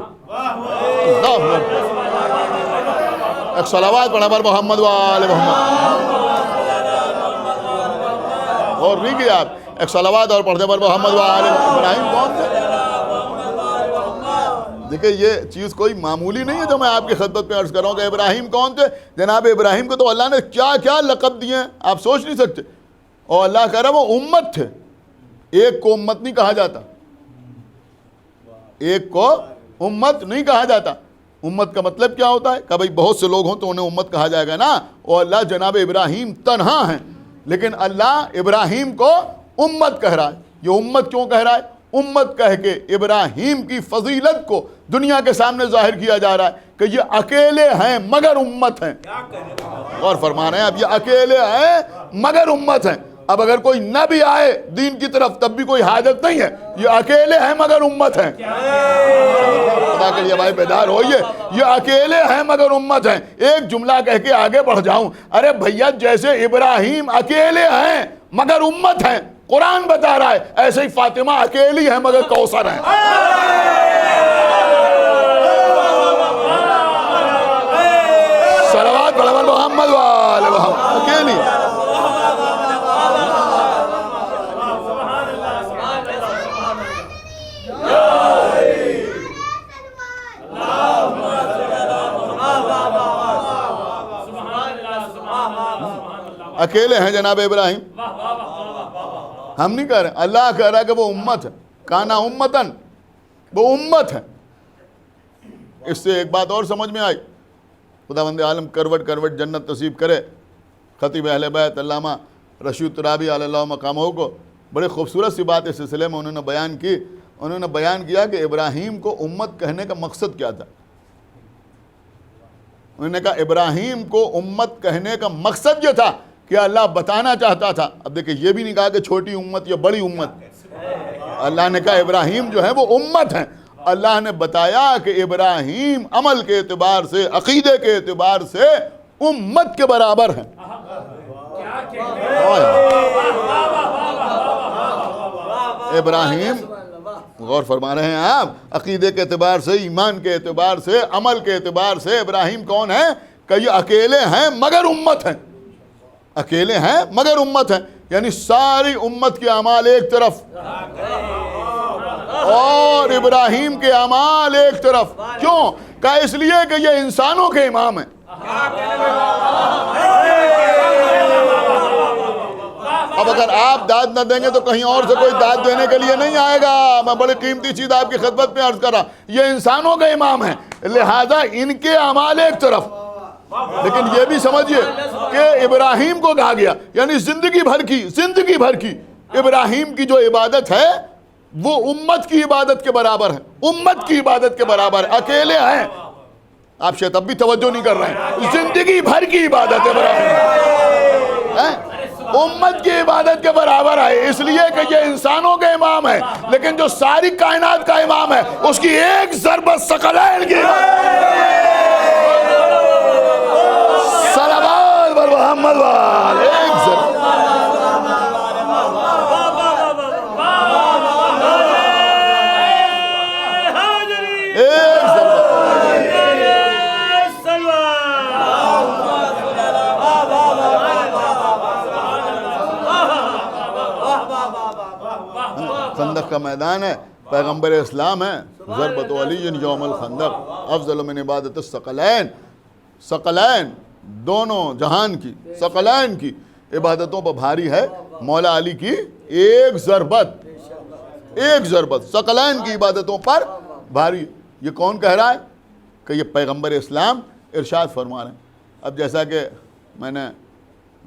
ایک صلوات پڑھا پر محمد و آل محمد. اور نہیں کیا آپ, ایک صلوات اور پڑھتے پر محمد و آل محمد. ابراہیم کون تھے؟ دیکھیں یہ چیز کوئی معمولی نہیں ہے جو میں آپ کی خدمت میں عرض کر رہا ہوں کہ ابراہیم کون تھے. جناب ابراہیم کو تو اللہ نے کیا کیا لقب دیے ہیں آپ سوچ نہیں سکتے. اور اللہ کہہ رہا ہے وہ امت تھے. ایک کو امت نہیں کہا جاتا, ایک کو امت نہیں کہا جاتا. امت کا مطلب کیا ہوتا ہے کہ بھائی بہت سے لوگ ہوں تو انہیں امت کہا جائے گا نا. اور اللہ جناب ابراہیم تنہا ہیں, لیکن اللہ ابراہیم کو امت کہہ رہا ہے. یہ امت کیوں کہہ رہا ہے؟ امت کہہ کے ابراہیم کی فضیلت کو دنیا کے سامنے ظاہر کیا جا رہا ہے کہ یہ اکیلے ہیں مگر امت ہیں. اور فرما رہے ہیں اب یہ اکیلے ہیں مگر امت ہیں. اب اگر کوئی نہ بھی آئے دین کی طرف تب بھی کوئی حاجت نہیں ہے, یہ اکیلے ہیں مگر امت ہیں. خدا کے لیے بھائی بیدار ہوئیے, یہ اکیلے ہیں مگر امت ہیں. ایک جملہ کہہ کے آگے بڑھ جاؤں, ارے بھیا جیسے ابراہیم اکیلے ہیں مگر امت ہیں, قرآن بتا رہا ہے ایسے ہی فاطمہ اکیلی ہے مگر کوثر ہیں. صلوات پڑھو محمد و آل محمد. اکیلی اکیلے ہیں جناب ابراہیم. ہم نہیں کہہ رہے, اللہ کہہ رہا ہے کہ وہ امت ہے. کانا امتن, وہ امت ہے. اس سے ایک بات اور سمجھ میں آئی. خداوند عالم کروٹ کروٹ جنت نصیب کرے خطیب اہل بیت علامہ رشید ترابی علی اللہ مقامہ کو. بڑے خوبصورت سی بات اس سلسلے میں انہوں نے بیان کی. انہوں نے بیان کیا کہ ابراہیم کو امت کہنے کا مقصد کیا تھا. انہوں نے کہا ابراہیم کو امت کہنے کا مقصد یہ تھا کہ اللہ بتانا چاہتا تھا. اب دیکھیں یہ بھی نہیں کہا کہ چھوٹی امت یا بڑی امت. اللہ نے کہا ابراہیم جو ہے وہ امت ہیں. اللہ نے بتایا کہ ابراہیم عمل کے اعتبار سے, عقیدے کے اعتبار سے امت کے برابر ہیں. ابراہیم, غور فرما رہے ہیں آپ, عقیدے کے اعتبار سے, ایمان کے اعتبار سے, عمل کے اعتبار سے ابراہیم کون ہیں؟ کہ یہ اکیلے ہیں مگر امت ہیں. اکیلے ہیں مگر امت ہیں, یعنی ساری امت کے اعمال ایک طرف اور ابراہیم کے اعمال ایک طرف. کیوں؟ کہ اس لیے کہ یہ انسانوں کے امام ہیں. اب اگر آپ داد نہ دیں گے تو کہیں اور سے کوئی داد دینے کے لیے نہیں آئے گا. میں بڑی قیمتی چیز آپ کی خدمت میں عرض کر رہا, یہ انسانوں کے امام ہیں, لہذا ان کے اعمال ایک طرف. لیکن یہ بھی سمجھیے کہ ابراہیم کو کہا گیا, یعنی زندگی بھر کی ابراہیم کی جو عبادت ہے وہ امت کی عبادت کے برابر ہے. امت کی عبادت کے برابر ہے. اکیلے ہیں آپ شاید اب بھی توجہ نہیں کر رہے ہیں. زندگی بھر کی عبادت ابراہیم امت کی عبادت کے برابر ہے, اس لیے کہ یہ انسانوں کے امام ہے, لیکن جو ساری کائنات کا امام ہے اس کی ایک ضربت ثقلین کی صلوات بر محمد وآل, ایک ضربت خندق کا میدان ہے, پیغمبر اسلام ہے, ضربت علی یوم الخندق افضل من عبادت الثقلین. ثقلین دونوں جہان کی, ثقلین کی عبادتوں پر بھاری ہے مولا علی کی ایک ضربت ثقلین کی عبادتوں پر بھاری. یہ کون کہہ رہا ہے؟ کہ یہ پیغمبر اسلام ارشاد فرما رہے ہیں. اب جیسا کہ میں نے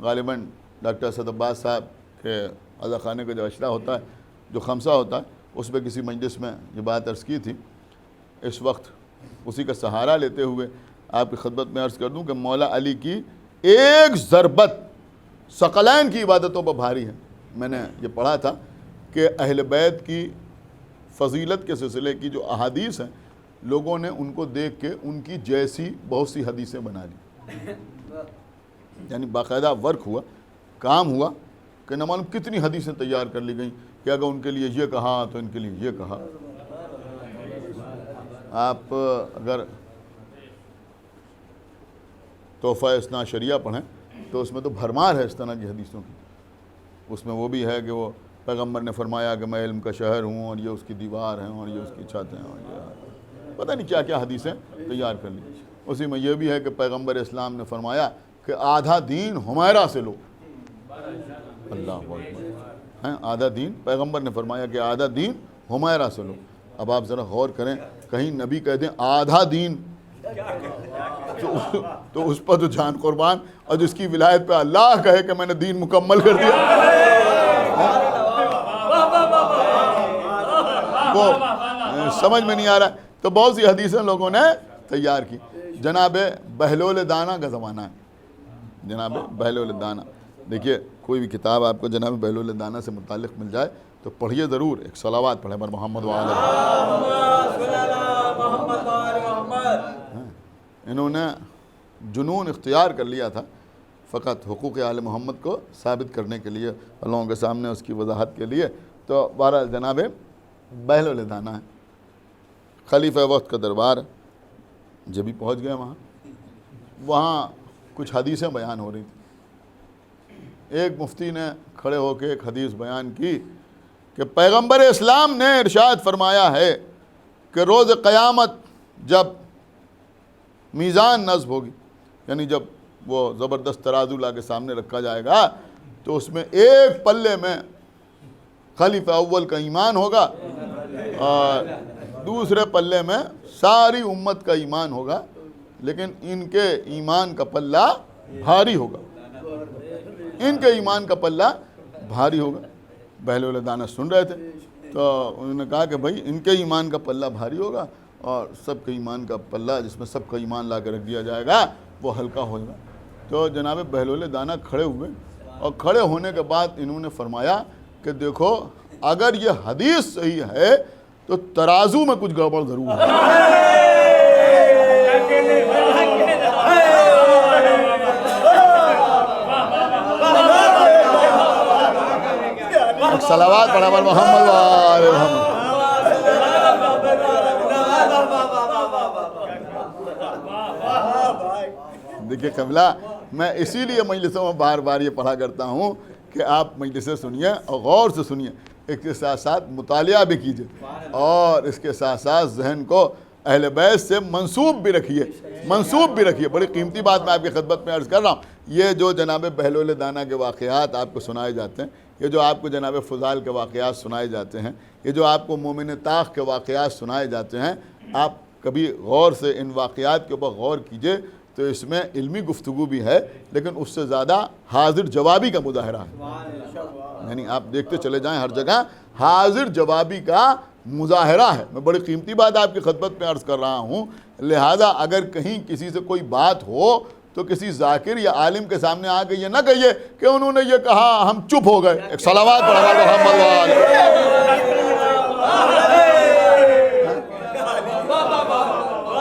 غالباً ڈاکٹر اسد عباس صاحب کے عزا خانے کا جو اشرا ہوتا ہے, جو خمسہ ہوتا ہے, اس پہ کسی مجلس میں یہ بات عرض کی تھی. اس وقت اسی کا سہارا لیتے ہوئے آپ کی خدمت میں عرض کر دوں کہ مولا علی کی ایک ضربت ثقلین کی عبادتوں پر بھاری ہے. میں نے یہ پڑھا تھا کہ اہل بیت کی فضیلت کے سلسلے کی جو احادیث ہیں, لوگوں نے ان کو دیکھ کے ان کی جیسی بہت سی حدیثیں بنا لی. یعنی باقاعدہ ورک ہوا, کام ہوا کہ نہ معلوم کتنی حدیثیں تیار کر لی گئیں کہ اگر ان کے لیے یہ کہا تو ان کے لیے یہ کہا. آپ اگر تحفہ اثنا شریعہ پڑھیں تو اس میں تو بھرمار ہے اس طرح کی حدیثوں کی. اس میں وہ بھی ہے کہ وہ پیغمبر نے فرمایا کہ میں علم کا شہر ہوں, اور یہ اس کی دیوار ہیں, اور یہ اس کی چھت ہیں, اور یہ پتہ نہیں کیا کیا حدیثیں تیار کر لی. اسی میں یہ بھی ہے کہ پیغمبر اسلام نے فرمایا کہ آدھا دین حمیرہ سے لو. اللہ اکبر, آدھا دین پیغمبر نے فرمایا کہ آدھا دین حمیرہ سے لو. اب آپ ذرا غور کریں, کہیں نبی کہہ دیں آدھا دین تو اس پر تو جان قربان, اور جس کی ولایت پہ اللہ کہے کہ میں نے دین مکمل کر دیا, وہ سمجھ میں نہیں آ رہا. تو بہت سی حدیثیں لوگوں نے تیار کی. جناب بہلول دانا کا زمانہ ہے, جناب بہلول دانا. دیکھیے کوئی بھی کتاب آپ کو جناب بہلول دانا سے متعلق مل جائے تو پڑھیے ضرور, ایک صلوات پڑھیں بر محمد وآل. انہوں نے جنون اختیار کر لیا تھا فقط حقوق آل محمد کو ثابت کرنے کے لیے, لوگوں کے سامنے اس کی وضاحت کے لیے. تو بہرحال جناب بہلول دانا ہے, خلیفہ وقت کا دربار. جب ہی پہنچ گئے وہاں کچھ حدیثیں بیان ہو رہی تھیں. ایک مفتی نے کھڑے ہو کے ایک حدیث بیان کی کہ پیغمبر اسلام نے ارشاد فرمایا ہے کہ روز قیامت جب میزان نصب ہوگی, یعنی جب وہ زبردست ترازو لا کے سامنے رکھا جائے گا, تو اس میں ایک پلے میں خلیفہ اول کا ایمان ہوگا اور دوسرے پلے میں ساری امت کا ایمان ہوگا, لیکن ان کے ایمان کا پلہ بھاری ہوگا, ان کے ایمان کا پلہ بھاری ہوگا. بہلول دانا سن رہے تھے تو انہوں نے کہا کہ بھائی ان کے ایمان کا پلہ بھاری ہوگا اور سب کے ایمان کا پلہ جس میں سب کا ایمان لا کے رکھ دیا جائے گا وہ ہلکا ہوگا۔ تو جناب بہلول دانہ کھڑے ہوئے اور کھڑے ہونے کے بعد انہوں نے فرمایا کہ دیکھو اگر یہ حدیث صحیح ہے تو ترازو میں کچھ گڑبڑ ضرور ہے۔ صلوات پڑھا پر محمد وآل محمد۔ دیکھیے قبلہ، میں اسی لیے مجلسوں میں بار بار یہ پڑھا کرتا ہوں کہ آپ مجلسیں سنیے اور غور سے سنیے، اس کے ساتھ ساتھ مطالعہ بھی کیجئے اور اس کے ساتھ ساتھ ذہن کو اہل بیت سے منسوب بھی رکھیے۔ بڑی قیمتی بات میں آپ کی خدمت میں عرض کر رہا ہوں۔ یہ جو جناب بہلول دانہ کے واقعات آپ کو سنائے جاتے ہیں، یہ جو آپ کو جناب فضال کے واقعات سنائے جاتے ہیں، یہ جو آپ کو مومن طاق کے واقعات سنائے جاتے ہیں، آپ کبھی غور سے ان واقعات کے اوپر غور کیجئے تو اس میں علمی گفتگو بھی ہے لیکن اس سے زیادہ حاضر جوابی کا مظاہرہ ہے۔ یعنی آپ دیکھتے چلے جائیں ہر جگہ حاضر جوابی کا مظاہرہ ہے۔ میں بڑی قیمتی بات آپ کی خدمت میں عرض کر رہا ہوں، لہذا اگر کہیں کسی سے کوئی بات ہو تو کسی ذاکر یا عالم کے سامنے آ کے یہ نہ کہیے کہ انہوں نے یہ کہا ہم چپ ہو گئے۔ ایک صلوات پڑھا محمد وآل۔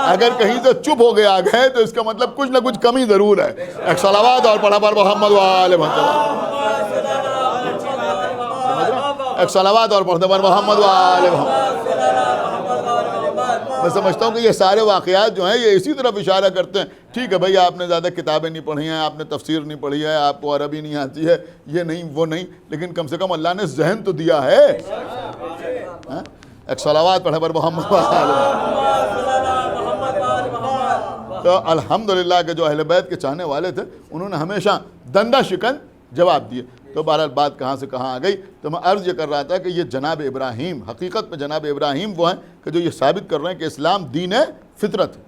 اگر کہیں سے چپ ہو گیا گئے تو اس کا مطلب کچھ نہ کچھ کمی ضرور ہے۔ ایک صلوات اور پڑھا پر محمد وآل محمد۔ ایک صلوات اور پڑھتے پر محمد وآل محمد۔ میں سمجھتا ہوں کہ یہ سارے واقعات جو ہیں یہ اسی طرف اشارہ کرتے ہیں۔ ٹھیک ہے بھئی آپ نے زیادہ کتابیں نہیں پڑھی ہیں، آپ نے تفسیر نہیں پڑھی ہے، آپ کو عربی نہیں آتی ہے، یہ نہیں وہ نہیں، لیکن کم سے کم اللہ نے ذہن تو دیا ہے۔ ایک صلوات پڑھے پر محمد وآل محمد۔ تو الحمدللہ کہ جو اہل بیت کے چاہنے والے تھے انہوں نے ہمیشہ دندہ شکن جواب دیے۔ تو بہرحال بات کہاں سے کہاں آ گئی، تو میں عرض یہ کر رہا تھا کہ یہ جناب ابراہیم، حقیقت میں جناب ابراہیم وہ ہیں کہ جو یہ ثابت کر رہے ہیں کہ اسلام دین فطرت ہے۔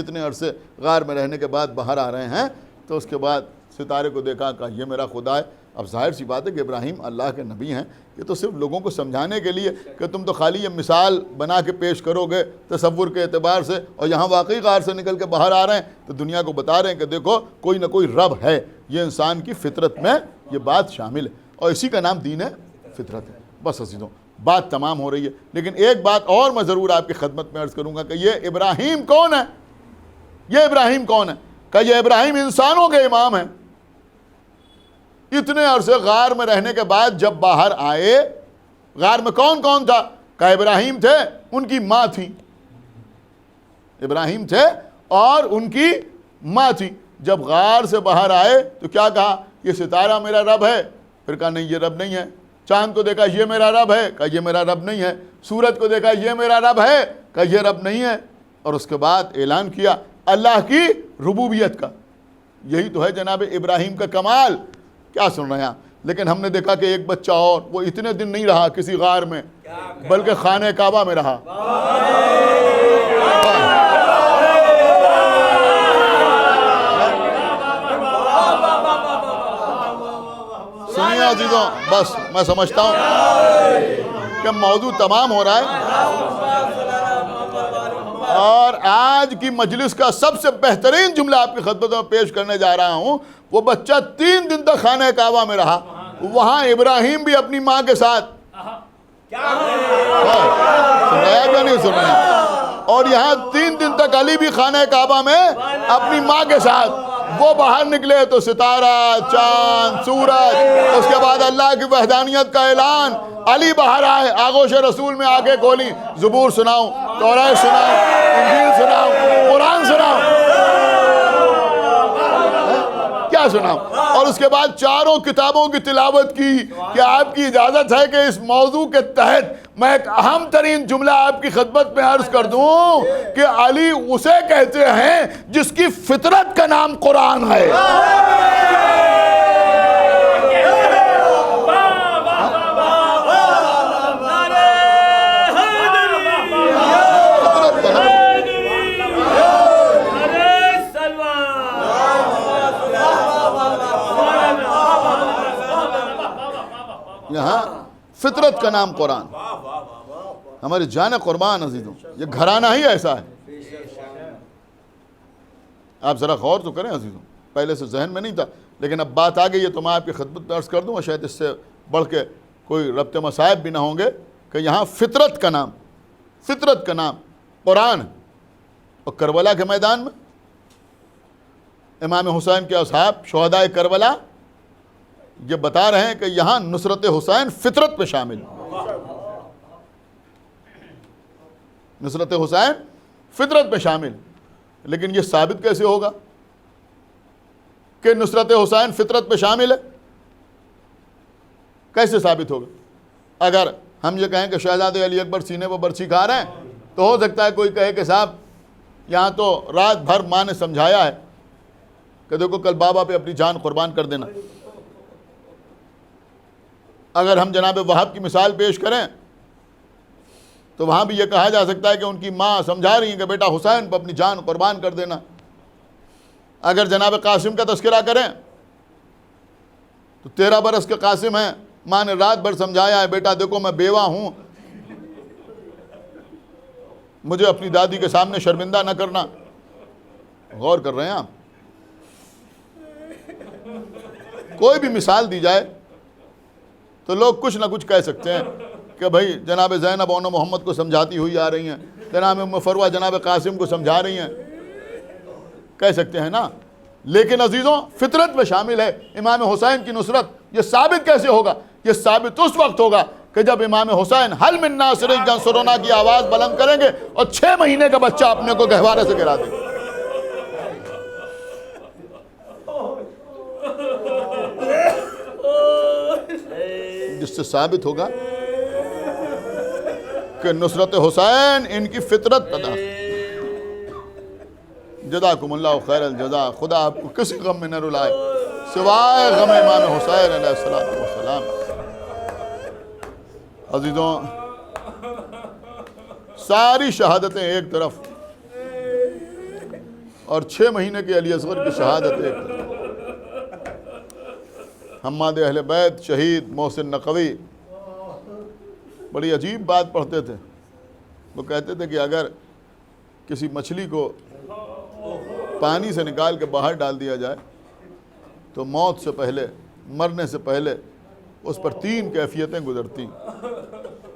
اتنے عرصے غار میں رہنے کے بعد باہر آ رہے ہیں تو اس کے بعد ستارے کو دیکھا، کہا یہ میرا خدا ہے۔ اب ظاہر سی بات ہے کہ ابراہیم اللہ کے نبی ہیں، یہ تو صرف لوگوں کو سمجھانے کے لیے کہ تم تو خالی یہ مثال بنا کے پیش کرو گے تصور کے اعتبار سے، اور یہاں واقعی غار سے نکل کے باہر آ رہے ہیں تو دنیا کو بتا رہے ہیں کہ دیکھو کوئی نہ کوئی رب ہے، یہ انسان کی فطرت میں یہ بات شامل ہے اور اسی کا نام دین فطرت ہے۔ بس عزیزوں بات تمام ہو رہی ہے، لیکن ایک بات اور میں ضرور آپ کی خدمت میں عرض کروں گا کہ یہ ابراہیم کون ہے؟ یہ ابراہیم کون ہے؟ کہ یہ ابراہیم انسانوں کے امام ہیں۔ اتنے عرصے غار میں رہنے کے بعد جب باہر آئے، غار میں کون کون تھا؟ کہ ابراہیم تھے، ان کی ماں تھی، ابراہیم تھے اور ان کی ماں تھی۔ جب غار سے باہر آئے تو کیا کہا؟ یہ ستارہ میرا رب ہے۔ پھر کہا نہیں یہ رب نہیں ہے۔ چاند کو دیکھا، یہ میرا رب ہے۔ کہا یہ میرا رب نہیں ہے۔ سورج کو دیکھا، یہ میرا رب ہے۔ کہا یہ رب نہیں ہے۔ اور اس کے بعد اعلان کیا اللہ کی ربوبیت کا۔ یہی تو ہے جناب ابراہیم کا کمال۔ کیا سن رہے ہیں آپ؟ لیکن ہم نے دیکھا کہ ایک بچہ اور وہ اتنے دن نہیں رہا کسی غار میں بلکہ خانہ کعبہ میں رہا۔ سنیے عزیزوں، بس میں سمجھتا ہوں کہ موضوع تمام ہو رہا ہے اور آج کی مجلس کا سب سے بہترین جملہ آپ کی خدمت میں پیش کرنے جا رہا ہوں۔ وہ بچہ 3 دن تک خانہ کعبہ میں رہا، وہاں ابراہیم بھی اپنی ماں کے ساتھ، سن رہا ہے یا نہیں سن رہا ہے؟ اور یہاں 3 دن تک علی بھی خانہ کعبہ میں اپنی ماں کے ساتھ۔ وہ باہر نکلے تو ستارہ، چاند، سورج، اس کے بعد اللہ کی وحدانیت کا اعلان۔ علی باہر آئے، آغوش رسول میں آگے کھولی، زبور سناؤں، تورات سناؤں، انجیل سناؤں، قرآن سناؤں، کیا سناؤں؟ اور اس کے بعد 4 کتابوں کی تلاوت کی۔ کہ آپ کی اجازت ہے کہ اس موضوع کے تحت میں ایک اہم ترین جملہ آپ کی خدمت میں عرض کر دوں کہ علی اسے کہتے ہیں جس کی فطرت کا نام قرآن ہے۔ یہاں فطرت کا نام قرآن۔ ہماری جان قربان عزیزوں، یہ گھرانہ ہی ایسا ہے۔ آپ ذرا غور تو کریں عزیزوں، پہلے سے ذہن میں نہیں تھا، لیکن اب بات آ گئی ہے تو میں آپ کی خدمت میں عرض کر دوں، اور شاید اس سے بڑھ کے کوئی ربط مصائب بھی نہ ہوں گے، کہ یہاں فطرت کا نام قرآن ہے، اور کربلا کے میدان میں امام حسین کے اصحاب شہدائے کربلا یہ بتا رہے ہیں کہ یہاں نصرت حسین فطرت پہ شامل، نصرت حسین فطرت پہ شامل۔ لیکن یہ ثابت کیسے ہوگا کہ نصرت حسین فطرت پہ شامل ہے؟ کیسے ثابت ہوگا؟ اگر ہم یہ کہیں کہ شہزادے علی اکبر سینے پر برچھی کھا رہے ہیں، تو ہو سکتا ہے کوئی کہے کہ صاحب یہاں تو رات بھر ماں نے سمجھایا ہے کہ دیکھو کل بابا پہ اپنی جان قربان کر دینا۔ اگر ہم جناب وہاب کی مثال پیش کریں تو وہاں بھی یہ کہا جا سکتا ہے کہ ان کی ماں سمجھا رہی ہیں کہ بیٹا حسین پہ اپنی جان قربان کر دینا۔ اگر جناب قاسم کا تذکرہ کریں تو 13 برس کے قاسم ہیں، ماں نے رات بھر سمجھایا ہے بیٹا دیکھو میں بیوہ ہوں، مجھے اپنی دادی کے سامنے شرمندہ نہ کرنا۔ غور کر رہے ہیں آپ؟ کوئی بھی مثال دی جائے تو لوگ کچھ نہ کچھ کہہ سکتے ہیں کہ بھائی جناب زینب اون محمد کو سمجھاتی ہوئی آ رہی ہیں، جناب ام فروہ جناب قاسم کو سمجھا رہی ہیں، کہہ سکتے ہیں نا۔ لیکن عزیزوں فطرت میں شامل ہے امام حسین کی نصرت۔ یہ ثابت کیسے ہوگا؟ یہ ثابت اس وقت ہوگا کہ جب امام حسین حل من ناصر ینصرنا کی آواز بلند کریں گے اور 6 مہینے کا بچہ اپنے کو گہوارے سے گرا دیں گے۔ جس سے ثابت ہوگا کہ نصرت حسین ان کی فطرت ادا۔ جزاکم اللہ خیر الجزا، خدا آپ کو کسی غم میں نہ رلائے سوائے غم امام حسین علیہ السلام۔ عزیزوں ساری شہادتیں ایک طرف اور 6 مہینے کے علی اصغر کی شہادت ایک طرف۔ حماد اہل بیت شہید محسن نقوی بڑی عجیب بات پڑھتے تھے۔ وہ کہتے تھے کہ اگر کسی مچھلی کو پانی سے نکال کے باہر ڈال دیا جائے تو موت سے پہلے، مرنے سے پہلے اس پر 3 کیفیتیں گزرتی،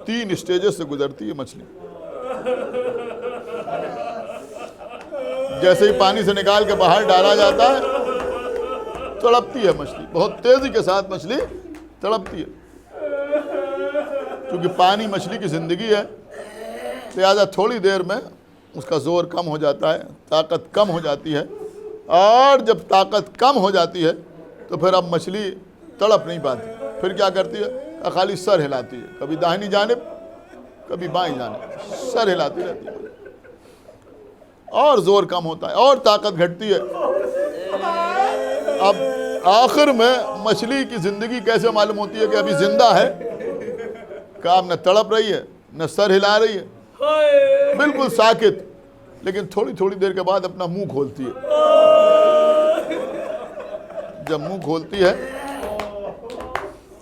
3 اسٹیجز سے گزرتی ہے مچھلی۔ جیسے ہی پانی سے نکال کے باہر ڈالا جاتا ہے تڑپتی ہے مچھلی، بہت تیزی کے ساتھ مچھلی تڑپتی ہے، کیونکہ پانی مچھلی کی زندگی ہے، لہذا تھوڑی دیر میں اس کا زور کم ہو جاتا ہے، طاقت کم ہو جاتی ہے، اور جب طاقت کم ہو جاتی ہے تو پھر اب مچھلی تڑپ نہیں پاتی، پھر کیا کرتی ہے؟ خالی سر ہلاتی ہے، کبھی داہنی جانب کبھی بائیں جانب، سر ہلاتی رہتی ہے، اور زور کم ہوتا ہے اور طاقت گھٹتی ہے۔ اب آخر میں مچھلی کی زندگی کیسے معلوم ہوتی ہے کہ ابھی زندہ ہے؟ کہ اب نہ تڑپ رہی ہے نہ سر ہلا رہی ہے، بالکل ساکت، لیکن تھوڑی دیر کے بعد اپنا منہ کھولتی ہے۔ جب منہ کھولتی ہے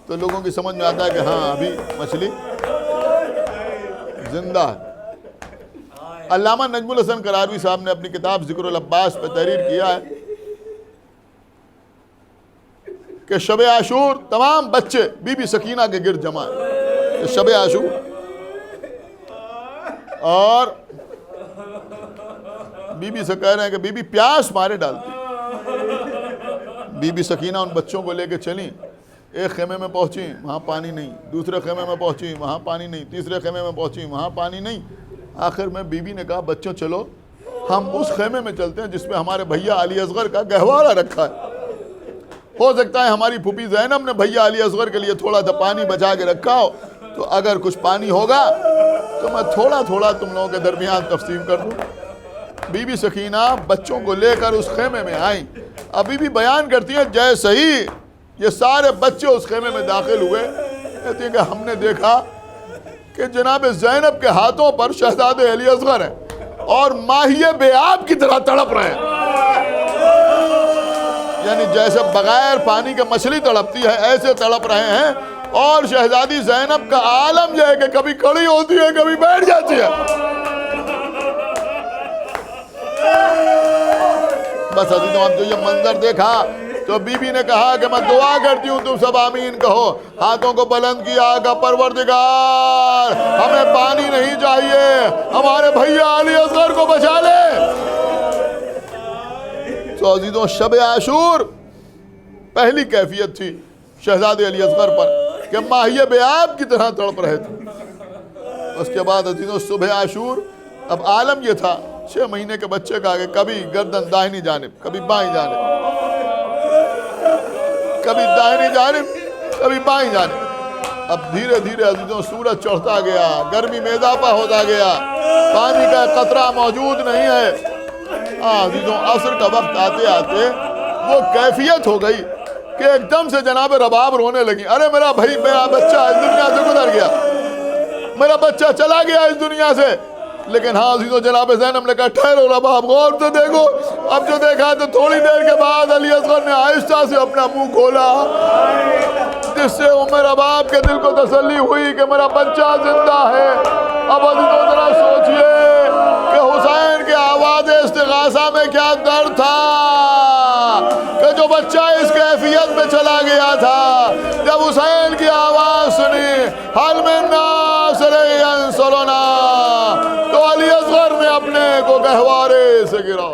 تو لوگوں کی سمجھ میں آتا ہے کہ ہاں ابھی مچھلی زندہ ہے۔ علامہ نجم الحسن قراروی صاحب نے اپنی کتاب ذکر العباس پہ تحریر کیا ہے کہ شب عاشور تمام بچے بی بی سکینہ کے گرد جمع ہیں، شب عاشور، اور بی بی سے کہہ رہے ہیں کہ بی بی پیاس مارے ڈالتی۔ بی بی سکینہ ان بچوں کو لے کے چلیں، ایک خیمے میں پہنچی وہاں پانی نہیں، دوسرے خیمے میں پہنچی وہاں پانی نہیں، تیسرے خیمے میں پہنچی وہاں پانی نہیں۔ آخر میں بی بی نے کہا بچوں چلو ہم اس خیمے میں چلتے ہیں جس میں ہمارے بھیا علی اصغر کا گہوارہ رکھا ہے، ہو سکتا ہے ہماری پھوپھی زینب نے بھیا علی اصغر کے لیے تھوڑا سا پانی بچا کے رکھا ہو، تو اگر کچھ پانی ہوگا تو میں تھوڑا تم لوگوں کے درمیان تقسیم کر دوں۔ بی بی سکینہ بچوں کو لے کر اس خیمے میں آئیں۔ ابھی بھی بیان کرتی ہیں جیسے ہی یہ سارے بچے اس خیمے میں داخل ہوئے، کہتی ہیں کہ ہم نے دیکھا کہ جناب زینب کے ہاتھوں پر شہزادے علی اصغر ہیں اور ماہی بے آب کی طرح تڑپ رہے ہیں، یعنی جیسے بغیر پانی کے مچھلی تڑپتی ہے ایسے تڑپ رہے ہیں اور شہزادی زینب کا عالم یہ ہے کہ کبھی کھڑی ہوتی ہے کبھی بیٹھ جاتی ہے. بس عزیزوں اب جو یہ منظر دیکھا تو بی بی نے کہا کہ میں دعا کرتی ہوں تم سب آمین کہو. ہاتھوں کو بلند کیا کہ پروردگار ہمیں پانی نہیں چاہیے, ہمارے بھیا علی اصغر کو بچا لے. تو عزیزوں شب عاشور پہلی کیفیت تھی شہزادے علی اصغر پر کہ ماہی بیاب کی طرح تڑپ رہے تھے. اس کے بعد عزیزوں صبح عاشور اب عالم یہ تھا 6 مہینے کے بچے کا کہ کبھی گردن داہنی جانب کبھی بائیں جانب, کبھی داہنی جانب کبھی بائیں جانب. اب دھیرے دھیرے عزیزوں سورج چڑھتا گیا, گرمی میں اضافہ ہوتا گیا, پانی کا قطرہ موجود نہیں ہے. عزیزوں عصر کا وقت آتے آتے وہ کیفیت ہو گئی کہ ایک دم سے جناب رباب رونے لگی. ارے میرا بھائی, میرا بچہ اس دنیا سے گزر گیا, میرا بچہ چلا گیا اس دنیا سے. لیکن ہاں عزیزوں جناب زینب نے کہا ٹھہرو رباب, غور سے دیکھو. اب جو دیکھا تو تھوڑی دیر کے بعد علی اصغر نے آہستہ سے اپنا منہ کھولا, جس سے رباب کے دل کو تسلی ہوئی کہ میرا بچہ زندہ ہے. اب عزیزوں ذرا سوچئے کہ حسین کے آواز استغاثہ میں کیا درد تھا کہ جو بچہ اس کیفیت میں چلا گیا تھا. جب حسین کی آواز سنی حل من ناصر ینصرنا, تو علی اصغر نے اپنے کو گہوارے سے گرا.